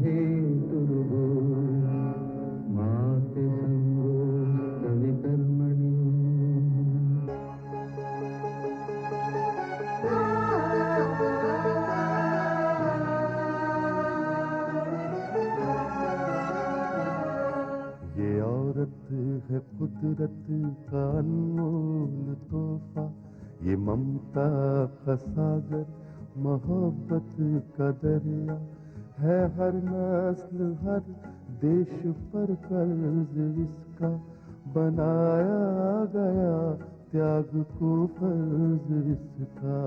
हे तुर्भो माते संगो सविकर्मणि। ये औरत है कुदरत का अनमोल तोहफा, ये ममता का सागर, मोहब्बत का दरिया है। हर नस्ल हर देश पर कर्ज इसका बनाया गया, त्याग को फर्ज इसका।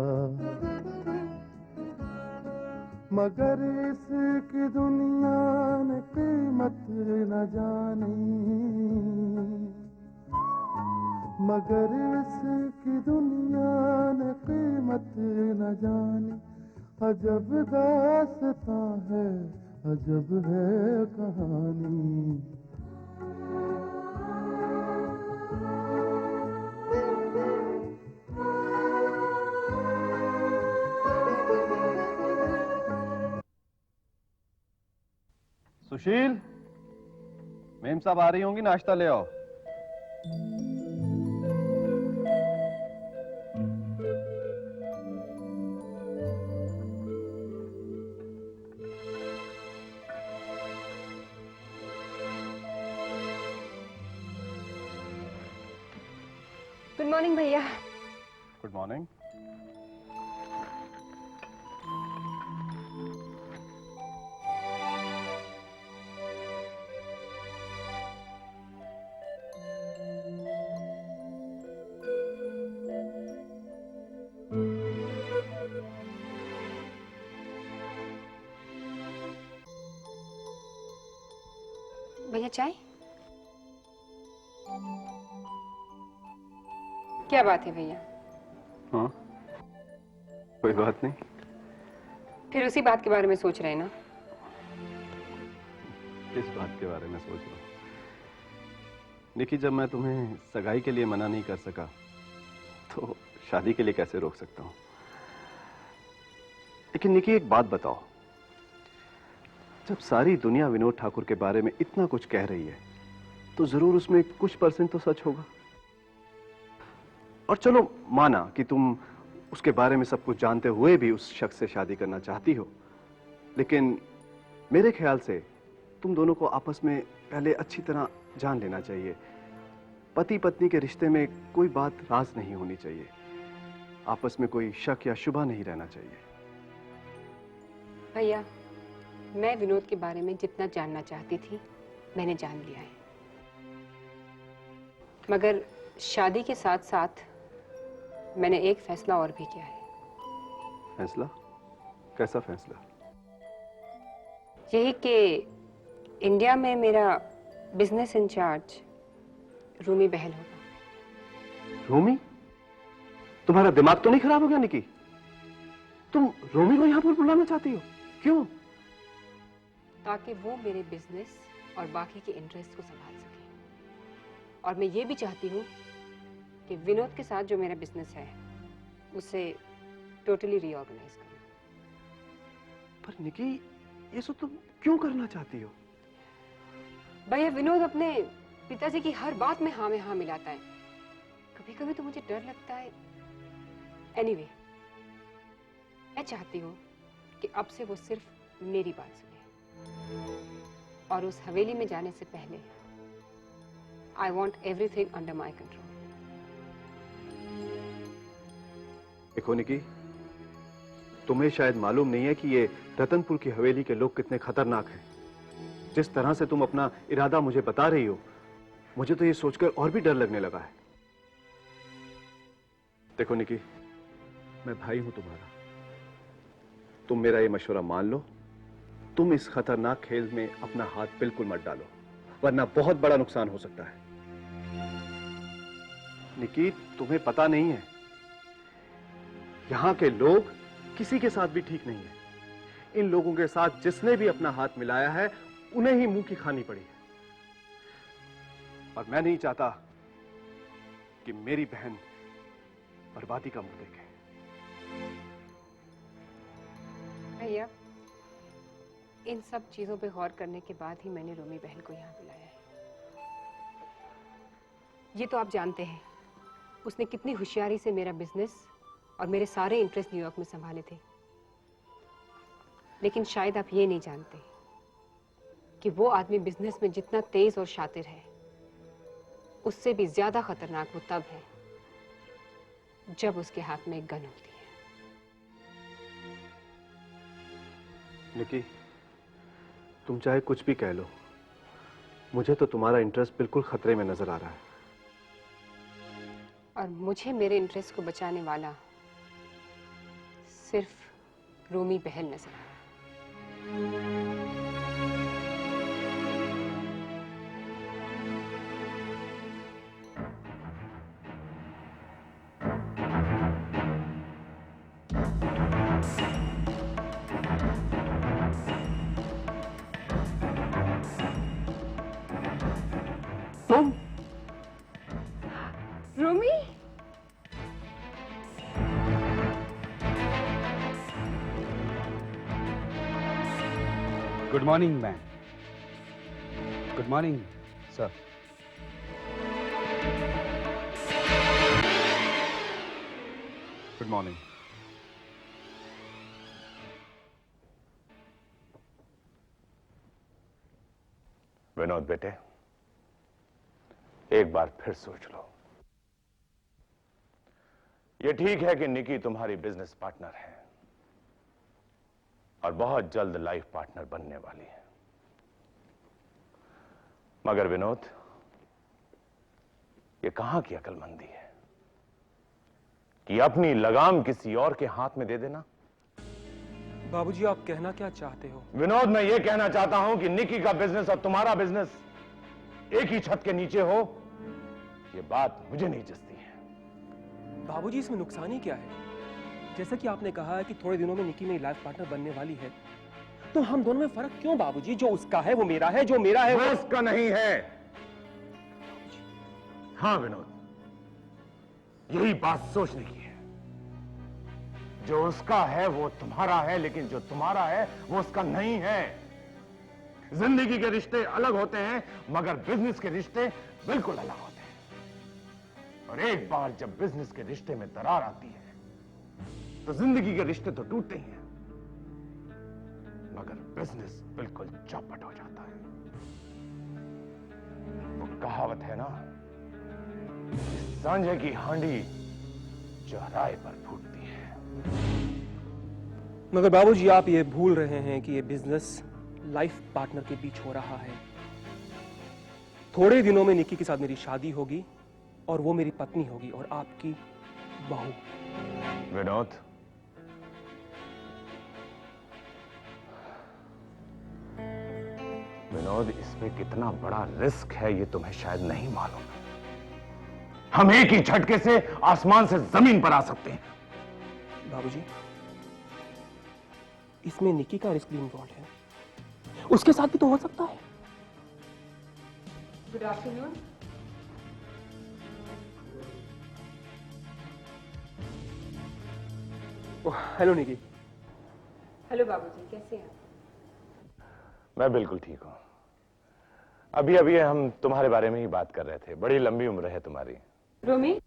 मगर इसकी दुनिया ने कीमत न जानी, मगर इसकी दुनिया ने कीमत न जानी। अजब दास्तां है, अजब है कहानी। सुशील, मेम साहब आ रही होंगी, नाश्ता ले आओ। गुड मॉर्निंग भैया। Good morning. भैया चाय? क्या बात है भैया? हाँ, कोई बात नहीं। फिर उसी बात के बारे में सोच रहे हैं ना? किस बात के बारे में सोच रहा हूँ? निकी, जब मैं तुम्हें सगाई के लिए मना नहीं कर सका तो शादी के लिए कैसे रोक सकता हूँ? लेकिन निकी, एक बात बताओ, जब सारी दुनिया विनोद ठाकुर के बारे में इतना कुछ कह रही है तो जरूर उसमें कुछ % तो सच होगा। और चलो माना कि तुम उसके बारे में सब कुछ जानते हुए भी उस शख्स से शादी करना चाहती हो, लेकिन मेरे ख्याल से तुम दोनों को आपस में पहले अच्छी तरह जान लेना चाहिए। पति पत्नी के रिश्ते में कोई बात राज नहीं होनी चाहिए, आपस में कोई शक या शुबा नहीं रहना चाहिए। भैया, मैं विनोद के बारे में जितना जानना चाहती थी मैंने जान लिया है, मगर शादी के साथ साथ मैंने एक फैसला और भी किया है। फैसला? कैसा फैसला? यही कि इंडिया में मेरा बिजनेस इंचार्ज रूमी बहल होगा। रोमी? तुम्हारा दिमाग तो नहीं खराब हो गया निकी? तुम रोमी को यहां पर बुलाना चाहती हो? क्यों? ताकि वो मेरे बिजनेस और बाकी के इंटरेस्ट को संभाल सके। और मैं ये भी चाहती हूँ कि विनोद के साथ जो मेरा बिजनेस है उसे टोटली रीऑर्गेनाइज करना। पर निकी, ये सब तुम क्यों करना चाहती हो? भैया, विनोद अपने पिताजी की हर बात में हाँ मिलाता है। कभी कभी तो मुझे डर लगता है। एनीवे, मैं चाहती हूँ कि अब से वो सिर्फ मेरी बात सुने, और उस हवेली में जाने से पहले I want everything under my control. देखो निकी, तुम्हें शायद मालूम नहीं है कि ये रतनपुर की हवेली के लोग कितने खतरनाक हैं। जिस तरह से तुम अपना इरादा मुझे बता रही हो, मुझे तो ये सोचकर और भी डर लगने लगा है। देखो निकी, मैं भाई हूं तुम्हारा, तुम मेरा ये मशवरा मान लो। तुम इस खतरनाक खेल में अपना हाथ बिल्कुल मत डालो, वरना बहुत बड़ा नुकसान हो सकता है। निकी, तुम्हें पता नहीं है, यहां के लोग किसी के साथ भी ठीक नहीं है। इन लोगों के साथ जिसने भी अपना हाथ मिलाया है उन्हें ही मुंह की खानी पड़ी है। और मैं नहीं चाहता कि मेरी बहन बर्बादी का मुंह देखे। भैया, इन सब चीजों पे गौर करने के बाद ही मैंने रोमी बहन को यहाँ बुलाया है। ये तो आप जानते हैं उसने कितनी होशियारी से मेरा बिजनेस और मेरे सारे इंटरेस्ट न्यूयॉर्क में संभाले थे। लेकिन शायद आप ये नहीं जानते कि वो आदमी बिजनेस में जितना तेज और शातिर है, उससे भी ज्यादा खतरनाक वो तब है जब उसके हाथ में एक गन होती है। निकी, तुम चाहे कुछ भी कह लो, मुझे तो तुम्हारा इंटरेस्ट बिल्कुल खतरे में नजर आ रहा है। और मुझे मेरे इंटरेस्ट को बचाने वाला सिर्फ रोमी बहन नजर आ रहा है। Romi, good morning ma'am. Good morning sir. Good morning. Vinod बेटे, एक बार फिर सोच लो। ये ठीक है कि निकी तुम्हारी बिजनेस पार्टनर है और बहुत जल्द लाइफ पार्टनर बनने वाली है, मगर विनोद, ये कहां की अक्लमंदी है कि अपनी लगाम किसी और के हाथ में दे देना। बाबूजी, आप कहना क्या चाहते हो? विनोद, मैं ये कहना चाहता हूं कि निकी का बिजनेस और तुम्हारा बिजनेस एक ही छत के नीचे हो, ये बात मुझे नहीं जचती है। बाबूजी, इसमें नुकसान ही क्या है? जैसा कि आपने कहा है कि थोड़े दिनों में निकी मेरी लाइफ पार्टनर बनने वाली है, तो हम दोनों में फर्क क्यों बाबूजी? जो उसका है वो मेरा है, जो मेरा है वो उसका नहीं है। हाँ विनोद, यही बात सोचने की है। जो उसका है वो तुम्हारा है, लेकिन जो तुम्हारा है वो उसका नहीं है। जिंदगी के रिश्ते अलग होते हैं, मगर बिजनेस के रिश्ते बिल्कुल अलग होते हैं। और एक बार जब बिजनेस के रिश्ते में दरार आती है तो जिंदगी के रिश्ते तो टूटते ही हैं, मगर बिजनेस बिल्कुल चौपट हो जाता है। वो कहावत है ना, सांझे की हांडी चौराहे पर फूटती है। मगर बाबूजी, आप ये भूल रहे हैं कि ये बिजनेस लाइफ पार्टनर के बीच हो रहा है। थोड़े दिनों में निकी के साथ मेरी शादी होगी और वो मेरी पत्नी होगी और आपकी बहू। विनोद, विनोद, इसमें कितना बड़ा रिस्क है ये तुम्हें शायद नहीं मालूम। हम एक ही झटके से आसमान से जमीन पर आ सकते हैं। बाबूजी, इसमें निकी का रिस्क भी इन्वॉल्व है, उसके साथ भी तो हो सकता है। Good afternoon. हेलो निकी। हेलो बाबूजी, कैसे हैं आप? मैं बिल्कुल ठीक हूं। अभी अभी हम तुम्हारे बारे में ही बात कर रहे थे। बड़ी लंबी उम्र है तुम्हारी। रोमी,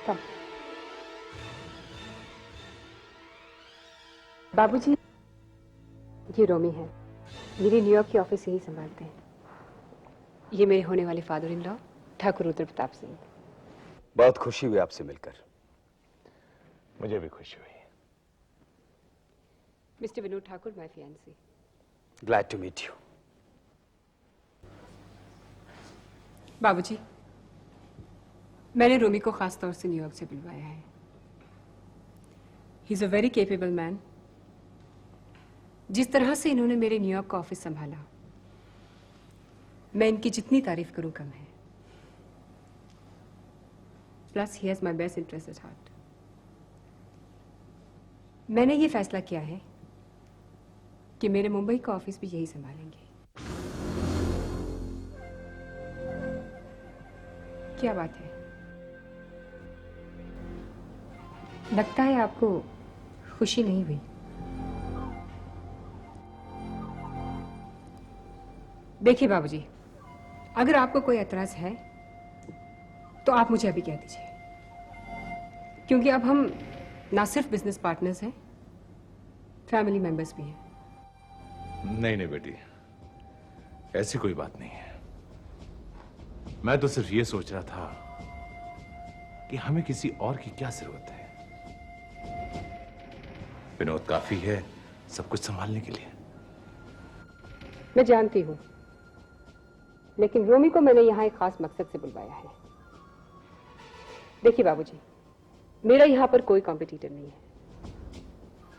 कम। बाबूजी, ये रोमी है, मेरी न्यूयॉर्क की ऑफिस यही संभालते हैं। ये मेरे होने वाले father in law Thakur Rudra Pratap Singh. बहुत खुशी हुई आपसे मिलकर। मुझे भी खुशी हुई। Mister Vinod Thakur, my fiancee. Glad to meet you. बाबूजी, मैंने रोमी को खास तौर से न्यूयॉर्क से बुलवाया है। He is a very capable man. जिस तरह से इन्होंने मेरे न्यूयॉर्क का ऑफिस संभाला, मैं इनकी जितनी तारीफ करूं कम है। Plus he has my best interest at heart. मैंने ये फैसला किया है कि मेरे मुंबई का ऑफिस भी यही संभालेंगे। क्या बात है, लगता है आपको खुशी नहीं हुई? देखिए बाबूजी, अगर आपको कोई एतराज है तो आप मुझे अभी कह दीजिए, क्योंकि अब हम ना सिर्फ बिजनेस पार्टनर्स हैं, फैमिली मेंबर्स भी हैं। नहीं नहीं बेटी, ऐसी कोई बात नहीं है। मैं तो सिर्फ ये सोच रहा था कि हमें किसी और की क्या जरूरत है। विनोद काफी है सब कुछ संभालने के लिए। मैं जानती हूँ, लेकिन रोमी को मैंने यहाँ एक खास मकसद से बुलवाया है। देखिए बाबूजी, मेरा यहाँ पर कोई कॉम्पिटिटर नहीं है,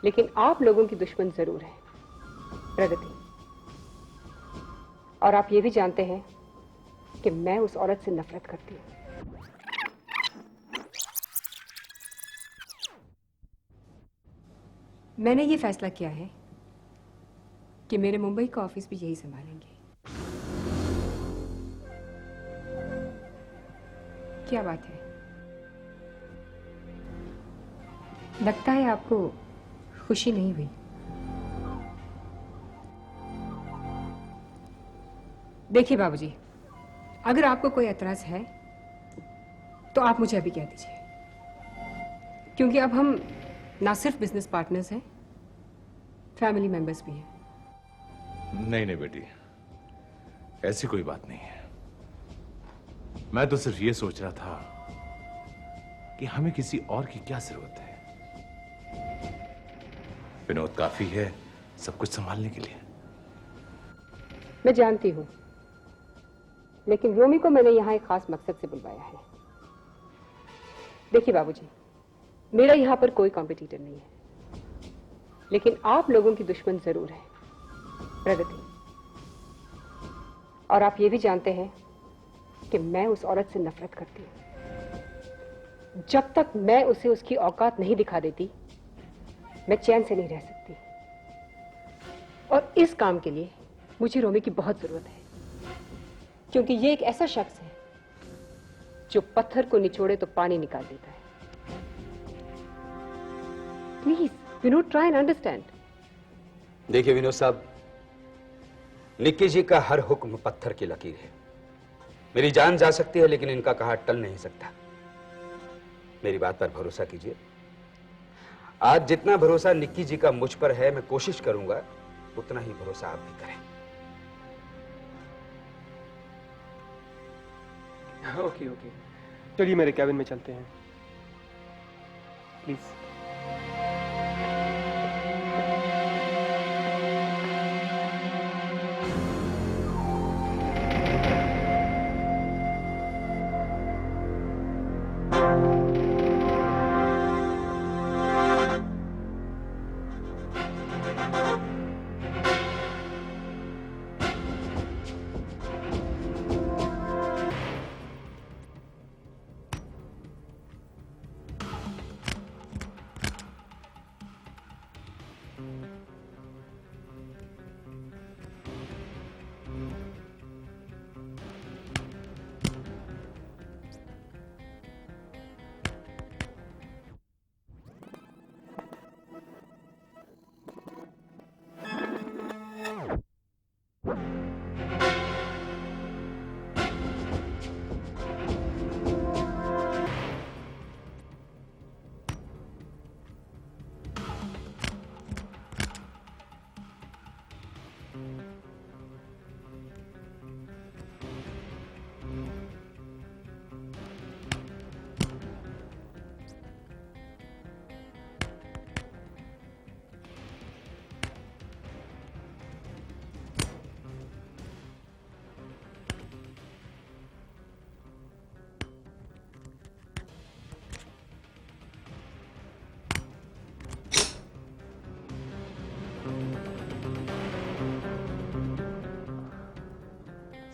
लेकिन आप लोगों की दुश्मन जरूर है, प्रगति। और आप ये भी जानते हैं कि मैं उस औरत से नफरत करती हूँ। मैंने ये फैसला किया है कि मेरे मुंबई का ऑफिस भी यही संभालेंगे। क्या बात है, लगता है आपको खुशी नहीं हुई? देखिए बाबूजी, अगर आपको कोई एतराज है तो आप मुझे अभी कह दीजिए, क्योंकि अब हम ना सिर्फ बिजनेस पार्टनर्स हैं, फैमिली मेंबर्स भी हैं। नहीं नहीं बेटी, ऐसी कोई बात नहीं है। मैं तो सिर्फ ये सोच रहा था कि हमें किसी और की क्या जरूरत है। विनोद काफी है सब कुछ संभालने के लिए। मैं जानती हूँ, लेकिन रोमी को मैंने यहाँ एक खास मकसद से बुलवाया है। देखिए बाबूजी, मेरा यहाँ पर कोई कॉम्पिटिटर नहीं है, लेकिन आप लोगों की दुश्मन जरूर है, प्रगति। और आप ये भी जानते हैं कि मैं उस औरत से नफरत करती हूँ। जब तक मैं उसे उसकी औकात नहीं दिखा देती, मैं चैन से नहीं रह सकती। और इस काम के लिए मुझे रोमी की बहुत जरूरत है, क्योंकि ये एक ऐसा शख्स है जो पत्थर को निचोड़े तो पानी निकाल देता है। Please Vinod, try and understand. देखिए विनोद साहब, निक्की जी का हर हुक्म पत्थर की लकीर है। मेरी जान जा सकती है, लेकिन इनका कहा टल नहीं सकता। मेरी बात पर भरोसा कीजिए। आज जितना भरोसा निक्की जी का मुझ पर है, मैं कोशिश करूंगा उतना ही भरोसा आप भी करें। ओके ओके, चलिए मेरे कैबिन में चलते हैं प्लीज।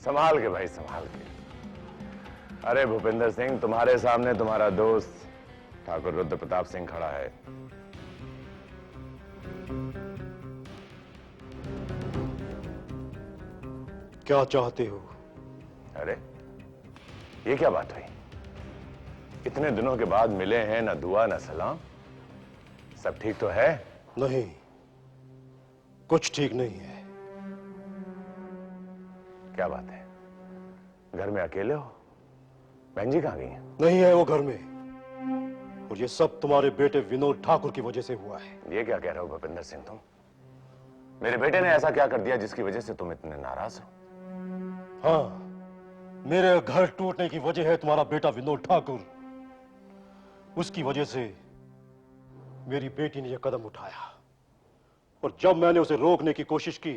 संभाल के भाई, संभाल के। अरे भूपेंद्र सिंह, तुम्हारे सामने तुम्हारा दोस्त ठाकुर रुद्र प्रताप सिंह खड़ा है। क्या चाहते हो? अरे ये क्या बात हुई? इतने दिनों के बाद मिले हैं, ना दुआ ना सलाम। सब ठीक तो है? नहीं, कुछ ठीक नहीं है। क्या बात है? घर में अकेले हो? बहन जी कहां गई हैं? नहीं है वो घर में, और ये सब तुम्हारे बेटे विनोद ठाकुर की वजह से हुआ है। ये क्या कह रहे हो भूपेंद्र सिंह तुम? मेरे बेटे ने ऐसा क्या कर दिया जिसकी वजह से तुम इतने नाराज हो? हाँ, मेरे घर टूटने की वजह है तुम्हारा बेटा विनोद ठाकुर। उसकी वजह से मेरी बेटी ने यह कदम उठाया, और जब मैंने उसे रोकने की कोशिश की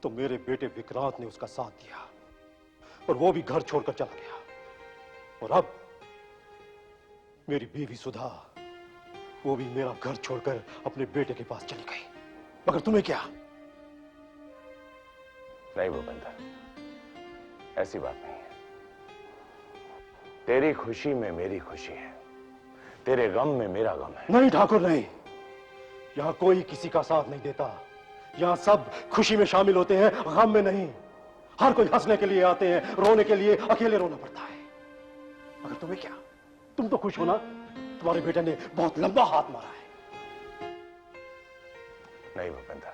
तो मेरे बेटे विक्रांत ने उसका साथ दिया, और वो भी घर छोड़कर चला गया। और अब मेरी बीवी सुधा, वो भी मेरा घर छोड़कर अपने बेटे के पास चली गई। मगर तुम्हें क्या? नहीं भूपेंद्र, ऐसी बात नहीं है। तेरी खुशी में मेरी खुशी है, तेरे गम में मेरा गम है। नहीं ठाकुर, नहीं। यहां कोई किसी का साथ नहीं देता। यहां सब खुशी में शामिल होते हैं, गम में नहीं। हर कोई हंसने के लिए आते हैं, रोने के लिए अकेले रोना पड़ता है। मगर तुम्हें क्या? तुम तो खुश हो ना? तुम्हारे बेटे ने बहुत लंबा हाथ मारा है। नहीं भूपेंद्र,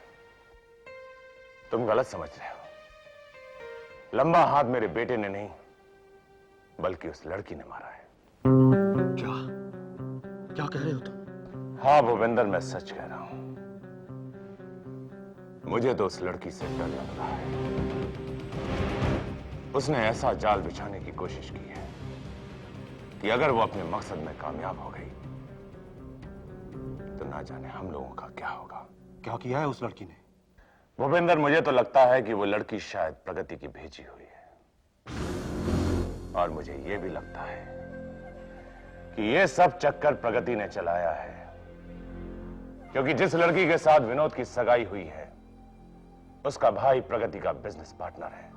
तुम गलत समझ रहे हो। लंबा हाथ मेरे बेटे ने नहीं, बल्कि उस लड़की ने मारा है। क्या क्या कह रहे हो तुम? हाँ भूपेंद्र, मैं सच कह रहा हूं। मुझे तो उस लड़की से डर लग रहा है। उसने ऐसा जाल बिछाने की कोशिश की है कि अगर वो अपने मकसद में कामयाब हो गई तो ना जाने हम लोगों का क्या होगा। क्या किया है उस लड़की ने? भूपेंद्र, मुझे तो लगता है कि वो लड़की शायद प्रगति की भेजी हुई है, और मुझे यह भी लगता है कि ये सब चक्कर प्रगति ने चलाया है, क्योंकि जिस लड़की के साथ विनोद की सगाई हुई है उसका भाई प्रगति का बिजनेस पार्टनर है,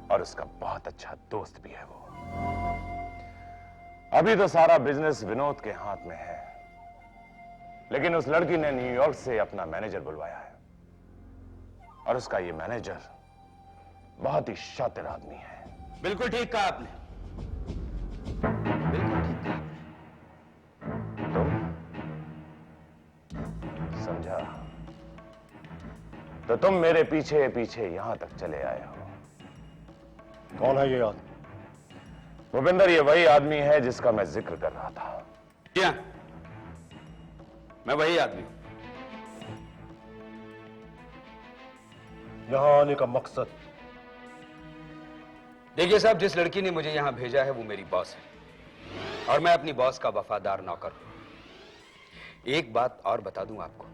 और उसका बहुत अच्छा दोस्त भी है वो। अभी तो सारा बिजनेस विनोद के हाथ में है, लेकिन उस लड़की ने न्यूयॉर्क से अपना मैनेजर बुलवाया है, और उसका ये मैनेजर बहुत ही शातिर आदमी है। बिल्कुल ठीक कहा आपने, बिल्कुल ठीक कहा आपने। तुम समझा? तो तुम मेरे पीछे पीछे यहां तक चले आए हो। कौन है ये आदमी? भूपेंद्र, ये वही आदमी है जिसका मैं जिक्र कर रहा था। क्या? मैं वही आदमी हूं। यहां आने का मकसद? देखिए साहब, जिस लड़की ने मुझे यहां भेजा है वो मेरी बॉस है, और मैं अपनी बॉस का वफादार नौकर हूं। एक बात और बता दूं आपको,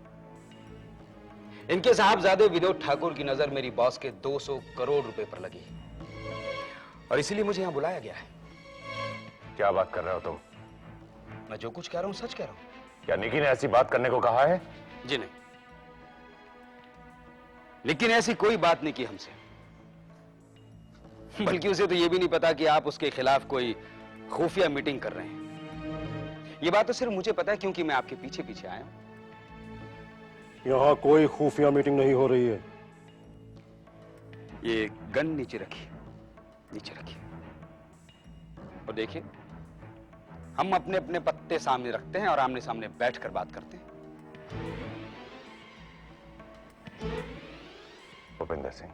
इनके साहबजादे विनोद ठाकुर की नजर मेरी बॉस के 200 करोड़ रुपए पर लगी है, और इसीलिए मुझे यहां बुलाया गया है। क्या बात कर रहे हो तुम? मैं जो कुछ कह रहा हूं सच कह रहा हूं। क्या निकी ने ऐसी बात करने को कहा है? जी नहीं, लेकिन ऐसी कोई बात नहीं की हमसे, बल्कि उसे तो यह भी नहीं पता कि आप उसके खिलाफ कोई खुफिया मीटिंग कर रहे हैं। यह बात तो सिर्फ मुझे पता है क्योंकि मैं आपके पीछे पीछे आया हूं। यहां कोई खुफिया मीटिंग नहीं हो रही है। ये गन नीचे रखिए, नीचे रखिए, और देखिए, हम अपने अपने पत्ते सामने रखते हैं और आमने सामने बैठकर बात करते हैं। भूपेंद्र सिंह,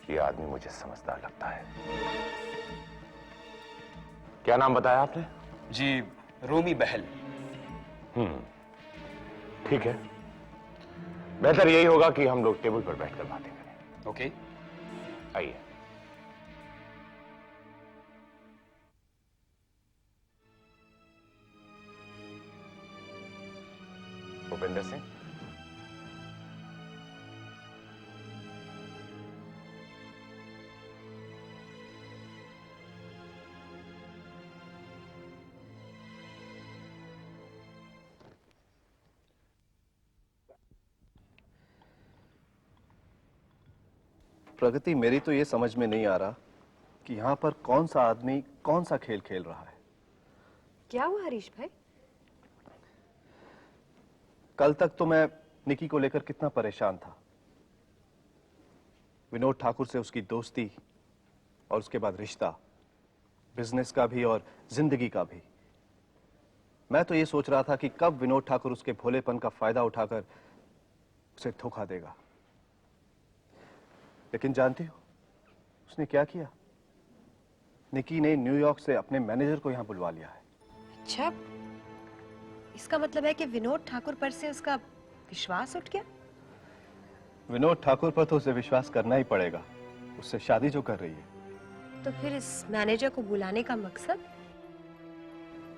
ये आदमी मुझे समझदार लगता है। क्या नाम बताया आपने? जी, रोमी बहल। ठीक है, बेहतर यही होगा कि हम लोग टेबल पर बैठकर बातें करें। ओके, आइए। भूपेंद्र सिंह, प्रगति, मेरी तो ये समझ में नहीं आ रहा कि यहाँ पर कौन सा आदमी कौन सा खेल खेल रहा है। क्या हुआ हरीश भाई? कल तक तो मैं निकी को लेकर कितना परेशान था। विनोद ठाकुर से उसकी दोस्ती और उसके बाद रिश्ता, बिजनेस का भी और जिंदगी का भी। मैं तो ये सोच रहा था कि कब विनोद ठाकुर उसके भोलेपन का फायदा उठाकर उसे धोखा देगा। लेकिन जानती हो उसने क्या किया? निकी ने न्यूयॉर्क से अपने मैनेजर को यहां बुलवा लिया है। अच्छा, इसका मतलब है कि विनोद ठाकुर पर से उसका विश्वास उठ गया? विनोद ठाकुर पर तो उसे विश्वास करना ही पड़ेगा, उससे शादी जो कर रही है। तो फिर इस मैनेजर को बुलाने का मकसद?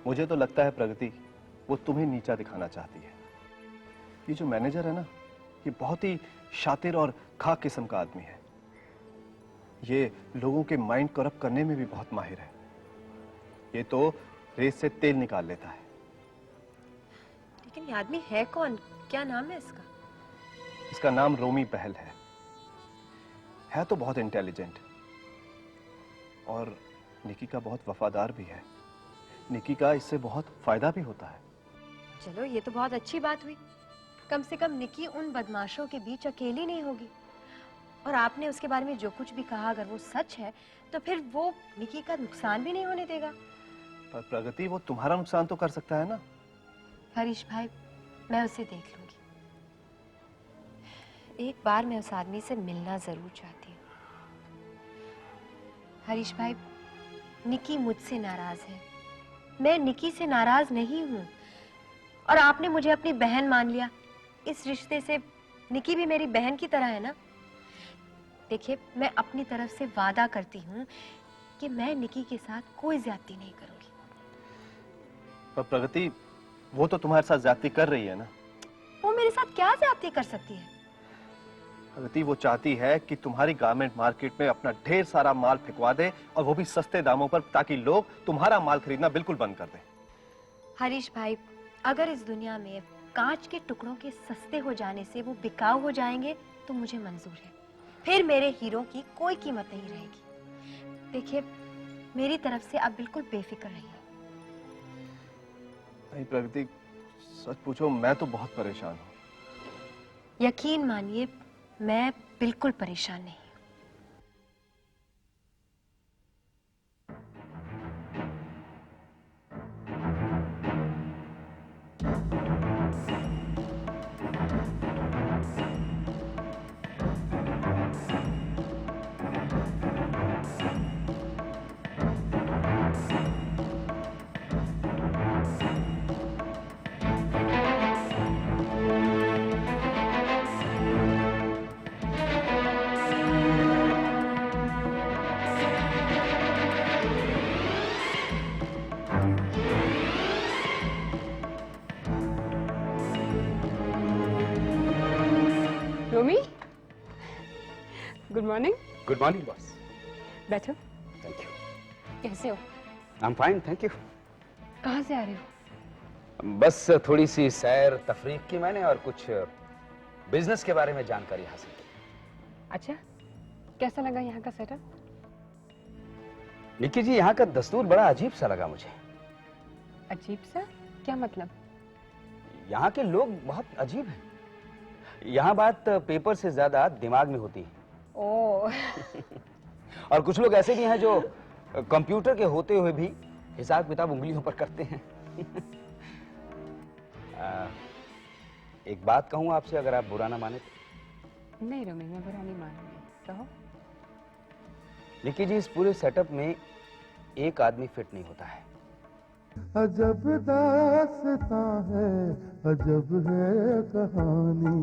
मुझे तो लगता है प्रगति, वो तुम्हें नीचा दिखाना चाहती है। ये जो मैनेजर है ना, ये बहुत ही शातिर और खाक किस्म का आदमी है। ये लोगों के माइंड करप्ट करने में भी बहुत माहिर है। ये तो रेत से तेल निकाल लेता है। लेकिन ये आदमी है कौन? क्या नाम है इसका? इसका नाम रोमी बहल है तो बहुत इंटेलिजेंट और निकी का बहुत वफादार भी है। निकी का इससे बहुत फायदा भी होता है। चलो, ये तो बहुत अच्छी बात हुई। कम से कम निकी उन बदमाशों के बीच अकेली नहीं होगी। और आपने उसके बारे में जो कुछ भी कहा, अगर वो सच है तो फिर वो निकी का नुकसान भी नहीं होने देगा। पर प्रगति, वो तुम्हारा नुकसान तो कर सकता है ना। हरीश भाई, मैं उसे देख लूंगी। एक बार मैं उस आदमी से मिलना जरूर चाहती हूँ। हरीश भाई, निकी मुझसे नाराज है, मैं निकी से नाराज नहीं हूँ। और आपने मुझे अपनी बहन मान लिया। इस रिश्ते से निकी भी मेरी बहन की तरह है ना। देखिए, मैं अपनी तरफ से वादा करती हूँ कि मैं निकी के साथ कोई ज्यादती नहीं करूंगी। पर प्रगति, वो तो तुम्हारे साथ ज्यादती कर रही है ना। वो मेरे साथ क्या ज्यादती कर सकती है? प्रगति, वो चाहती है कि तुम्हारी गारमेंट मार्केट में अपना ढेर सारा माल फेंकवा दे, और वो भी सस्ते दामों पर, ताकि लोग तुम्हारा माल खरीदना बिल्कुल बंद कर दें। हरीश भाई, अगर इस दुनिया में कांच के टुकड़ों के सस्ते हो जाने से वो बिकाऊ हो जाएंगे तो मुझे मंजूर है। फिर मेरे हीरो की कोई कीमत नहीं रहेगी। देखिए, मेरी तरफ से आप बिल्कुल बेफिक्र रहिए। नहीं प्रगति, सच पूछो मैं तो बहुत परेशान हूँ। यकीन मानिए, मैं बिल्कुल परेशान नहीं। Romi, good morning. Good morning boss. बैठो। Thank you. कैसे हो? I am fine, thank you. कहाँ से आ रहे हो? बस थोड़ी सी सैर तफरीक की मैंने, और कुछ बिजनेस के बारे में जानकारी हासिल की। अच्छा, कैसा लगा यहाँ का सेटअप? निक्की जी, यहाँ का दस्तूर बड़ा अजीब सा लगा मुझे। अजीब सा? क्या मतलब? यहाँ के लोग बहुत अजीब हैं। यहाँ बात पेपर से ज्यादा दिमाग में होती है। ओह। और कुछ लोग ऐसे भी हैं जो कंप्यूटर के होते हुए भी हिसाब किताब उंगलियों पर करते हैं। एक बात कहूँ आपसे, अगर आप बुरा ना माने तो। नहीं रोमी, मैं बुरा नहीं मानूंगी, कहो। निक्की जी, इस पूरे सेटअप में एक आदमी फिट नहीं होता है। अजब दास्तां है, अजब है कहानी।